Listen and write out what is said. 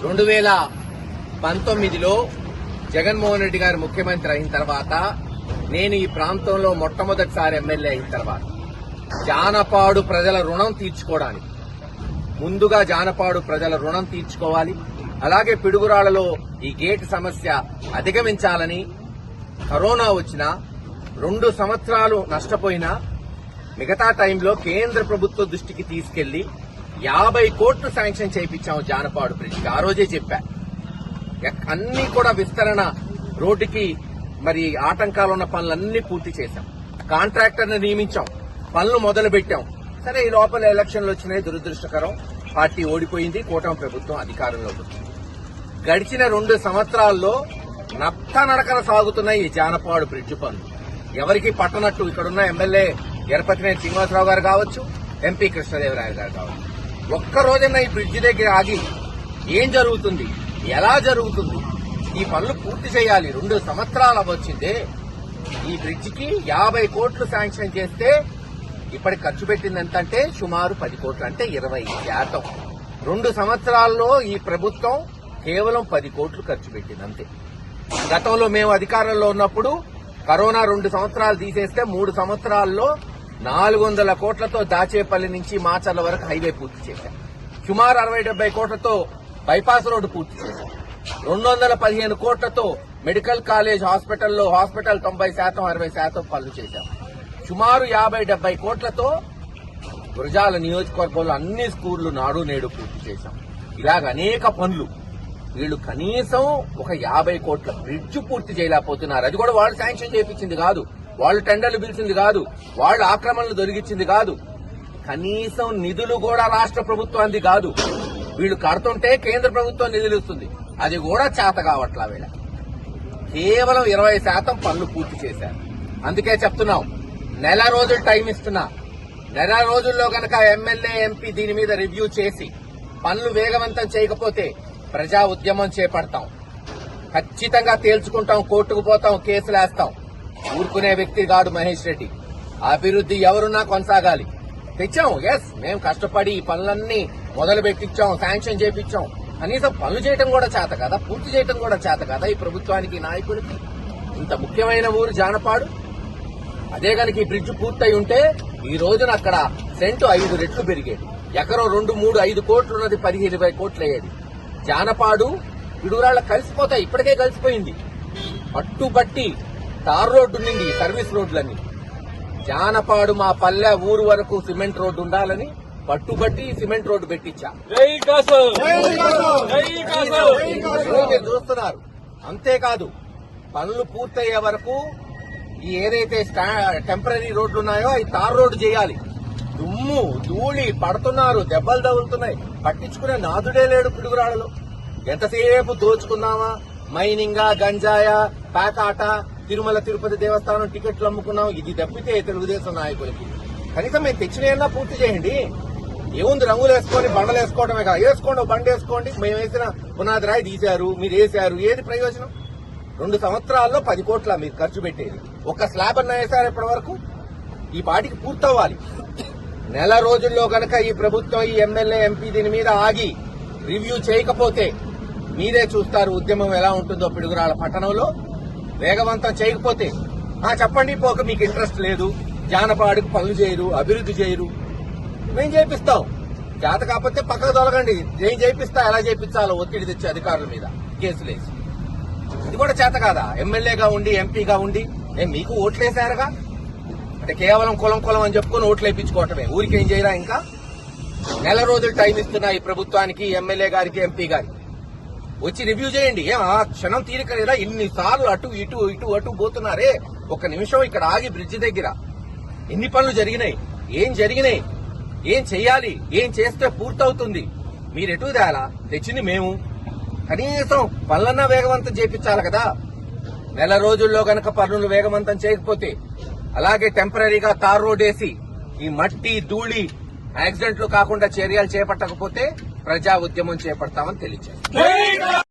2019లో జగన్మోహన్ రెడ్డి గారు ముఖ్యమంత్రి అయిన తర్వాత నేను ఈ ప్రాంతంలో మొట్టమొదటిసారి ఎమ్మెల్యే అయిన తర్వాత జానపాడు ప్రజల రుణం తీర్చుకోవడానికి ముందుగా జానపాడు ప్రజల రుణం తీర్చుకోవాలి, అలాగే పిడుగురాళ్లలో ఈ గేట్ సమస్య అధిగమించాలని కరోనా వచ్చినా 2 సంవత్సరాలు నష్టపోయినా మిగతా టైంలో కేంద్ర ప్రభుత్వ దృష్టికి తీసుకెళ్లి 50 కోట్లు శాంక్షన్ చేయించాము జానపాడు బ్రిడ్జికి. ఆ రోజే చెప్పా, అన్ని కూడా విస్తరణ రోడ్డుకి మరి ఆటంకాలున్న పనులన్నీ పూర్తి చేశాం, కాంట్రాక్టర్ని నియమించాం, పనులు మొదలు పెట్టాం. సరే, ఈ లోపల ఎలక్షన్లు వచ్చినాయి, దురదృష్టకరం, పార్టీ ఓడిపోయింది, కూటమి ప్రభుత్వం అధికారంలోకి వచ్చింది. గడిచిన 2 సంవత్సరాల్లో నడకన సాగుతున్నాయి ఈ జానపాడు బ్రిడ్జ్ పనులు. ఎవరికి పట్టనట్టు ఇక్కడున్న ఎమ్మెల్యే ఎరపతినేని శ్రీనివాసరావు గారు కావచ్చు, ఎంపీ కృష్ణదేవరాయలు గారు కావచ్చు, ఒక్క రోజైనా ఈ బ్రిడ్జి దగ్గర ఆగి ఏం జరుగుతుంది, ఎలా జరుగుతుంది, ఈ పనులు పూర్తి చేయాలి. 2 సంవత్సరాలు అవ్వచ్చిందే. ఈ బ్రిడ్జికి 50 కోట్లు శాంక్షన్ చేస్తే ఇప్పటికి ఖర్చు పెట్టింది ఎంతంటే సుమారు 10 కోట్లు, అంటే 20%. 2 సంవత్సరాల్లో ఈ ప్రభుత్వం కేవలం 10 కోట్లు ఖర్చు పెట్టింది అంతే. గతంలో మేము అధికారంలో ఉన్నప్పుడు కరోనా 2 సంవత్సరాలు తీసేస్తే 3 సంవత్సరాల్లో 400 కోట్లతో దాచేపల్లి నుంచి మాచర్ల వరకు హైవే పూర్తి చేశాం. సుమారు 60-70 కోట్లతో బైపాస్ రోడ్డు పూర్తి చేశాం. 215 కోట్లతో మెడికల్ కాలేజ్ హాస్పిటల్ 90% 60% పనులు చేశాం. సుమారు 50-70 కోట్లతో గురజాల నియోజకవర్గంలో అన్ని స్కూళ్లు నాడు నేడు పూర్తి చేశాం. ఇలాగ అనేక పనులు. వీళ్ళు కనీసం ఒక 50 కోట్ల బ్రిడ్జ్ పూర్తి చేయలేకపోతున్నారు. అది కూడా వాళ్ళు శాంక్షన్ చేయించింది కాదు, వాళ్ళు టెండర్లు పిలిచింది కాదు, వాళ్ళు ఆక్రమణలు దొరికించింది కాదు, కనీసం నిధులు కూడా రాష్ట్ర ప్రభుత్వానికి కాదు, వీళ్ళు కడుతుంటే కేంద్ర ప్రభుత్వం నిధులు ఇస్తుంది, అది కూడా చేత కావట్లా. వీళ్ళ కేవలం 20% పనులు పూర్తి చేశారు. అందుకే చెప్తున్నాం, నెల రోజులు టైం ఇస్తున్నా. నెల రోజుల్లో గనక ఎమ్మెల్యే ఎంపీ దీని మీద రివ్యూ చేసి పనులు వేగవంతం చేయకపోతే ప్రజా ఉద్యమం చేపడతాం, ఖచ్చితంగా తేల్చుకుంటాం, కోర్టుకు పోతాం, కేసులేస్తాం. ఊరుకునే వ్యక్తి కాదు మహేష్ రెడ్డి. అభివృద్ధి ఎవరున్నా కొనసాగాలి. తెచ్చాం, ఎస్, మేము కష్టపడి ఈ పనులన్నీ మొదలు పెట్టించాం, శాంక్షన్ చేపించాం. కనీసం పనులు చేయడం కూడా చేత కదా, పూర్తి చేయడం కూడా చేత కదా ఈ ప్రభుత్వానికి, నాయకులకి. ఇంత ముఖ్యమైన ఊరు జానపాడు. అదే కనుక ఈ బ్రిడ్జ్ పూర్తయి ఉంటే ఈ రోజున అక్కడ సెంటు 5 రెట్లు పెరిగేది. ఎకరం 2, 3, 5 కోట్లు ఉన్నది 10-20 కోట్లు అయ్యేది. జానపాడు పిడుగురాళ్ల కలిసిపోతాయి, ఇప్పటికే కలిసిపోయింది. పట్టుబట్టి తార్ రోడ్డు నుండి సర్వీస్ రోడ్లన్నీ. జానపాడు మా పల్లె ఊరు వరకు సిమెంట్ రోడ్డు ఉండాలని పట్టుబట్టి సిమెంట్ రోడ్డు పెట్టించా. మీరు చూస్తున్నారు. అంతేకాదు, పనులు పూర్తయ్యే వరకు ఈ ఏదైతే టెంపరీ రోడ్లు ఉన్నాయో అవి తార్ రోడ్డు చేయాలి. దుమ్ము ధూళి పడుతున్నారు, దెబ్బలు తగులుతున్నాయి, పట్టించుకునే నాదుడే లేడు పిడుగురాళ్లలో. ఎంతసేపు దోచుకున్నామా, మైనింగా, గంజాయా, పేకాట, తిరుమల తిరుపతి దేవస్థానం టికెట్లు అమ్ముకున్నాం, ఇది తప్పితే తెలుగుదేశం నాయకులకి. కనీసం మేము తెచ్చినైనా పూర్తి చేయండి. ఏముంది, రంగులు వేసుకొని బండలు వేసుకోవడమే కదా, వేసుకోండి, బండి వేసుకోండి. మేము వేసిన పునాది రాయి తీశారు, మీరు వేశారు, ఏది ప్రయోజనం? 2 సంవత్సరాల్లో 10 కోట్ల మీరు ఖర్చు పెట్టేది. ఒక్క స్లాబ్ అన్న వేశారు ఇప్పటి వరకు? ఈ పాటికి పూర్తవ్వాలి. నెల రోజుల్లో గనక ఈ ప్రభుత్వం, ఈ ఎమ్మెల్యే ఎంపీ దీని మీద ఆగి రివ్యూ చేయకపోతే మీరే చూస్తారు ఉద్యమం ఎలా ఉంటుందో పిడుగురాళ్ల పట్టణంలో. వేగవంతం చేయకపోతే చెప్పండి, పోక మీకు ఇంట్రెస్ట్ లేదు, జానపాడుకు పనులు చేయరు, అభివృద్ధి చేయరు, మేము చేపిస్తాం. చేత కాకపోతే పక్కకు తొలగండి, నేను చేపిస్తా, ఎలా చేపించాలో ఒత్తిడి తెచ్చి అధికారుల మీద కేసులేసి. ఇది కూడా చేత కాదా? ఎమ్మెల్యేగా ఉండి, ఎంపీగా ఉండి మీకు ఓట్లేశారుగా, అంటే కేవలం కులం అని చెప్పుకుని ఓట్లు వేయించుకోవటమే, ఊరికేం చేయరా? ఇంకా నెల రోజులు టైం ఇస్తున్నా ఈ ప్రభుత్వానికి, ఎమ్మెల్యే గారికి, ఎంపీ గారికి. వచ్చి రివ్యూ చేయండి. ఆ క్షణం తీరిక లేదా? ఇన్నిసార్లు అటు ఇటు పోతున్నారే, ఒక్క నిమిషం ఇక్కడ ఆగి బ్రిడ్జి దగ్గర ఎన్ని పనులు జరిగినాయి, ఏం జరిగినాయి, ఏం చెయ్యాలి, ఏం చేస్తే పూర్తవుతుంది? మీరెటు తేలా? తెచ్చింది మేము. కనీసం పనులన్నా వేగవంతం చేయించాలి కదా. నెల రోజుల్లో గనక పనులు వేగవంతం చేయకపోతే, అలాగే టెంపరీగా తార్ రోడ్ వేసి ఈ మట్టి ధూళి యాక్సిడెంట్లు కాకుండా చర్యలు చేపట్టకపోతే ప్రజా ఉద్యమం చేపడతామని తెలియజేస్తారు.